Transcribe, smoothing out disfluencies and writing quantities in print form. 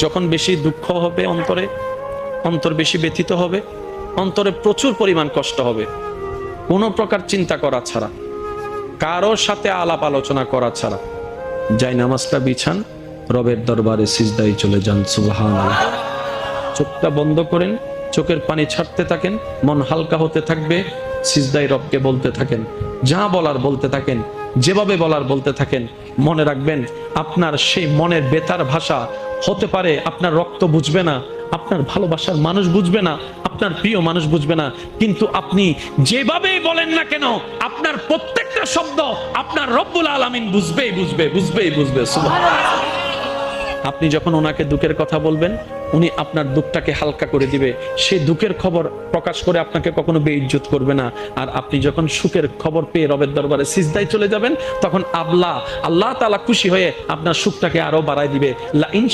যখন বেশি দুঃখ হবে অন্তরে, অন্তর বেশি ব্যথিত হবে, অন্তরে প্রচুর পরিমাণ কষ্ট হবে, কোনো প্রকার চিন্তা করা ছাড়া, কারোর সাথে আলাপ আলোচনা করা ছাড়া যাই নামাজটা বিছান, রবের দরবারে সিজদায় চলে যান। সুবহানাল্লাহ। চোখটা বন্ধ করেন, চোখের পানি ছাড়তে থাকেন, মন হালকা হতে থাকবে, সিজদায় রবকে বলতে থাকেন, যা বলার বলতে থাকেন, যেভাবে বলার বলতে থাকেন। মনে রাখবেন, আপনার সেই মনের বেতার ভাষা হতে পারে আপনার রক্ত বুঝবে না, আপনার ভালোবাসার মানুষ বুঝবে না, আপনার প্রিয় মানুষ বুঝবে না, কিন্তু আপনি যেভাবেই বলেন না কেন, আপনার প্রত্যেকটা শব্দ আপনার রব্বুল আলামিন বুঝবেই বুঝবে, বুঝবেই বুঝবে। সুবহানাল্লাহ। আপনি যখন ওনাকে দুঃখের কথা বলবেন, উনি আপনার দুঃখটাকে হালকা করে দিবে, সেই দুঃখের খবর প্রকাশ করে আপনাকে কখনো বেইজ্জত করবে না। আর আপনি যখন সুখের খবর পেয়ে রবের দরবারে সিজদায় চলে যাবেন, তখন আল্লাহ তাআলা খুশি হয়ে আপনার সুখটাকে আরো বাড়ায় দিবে। লা ইন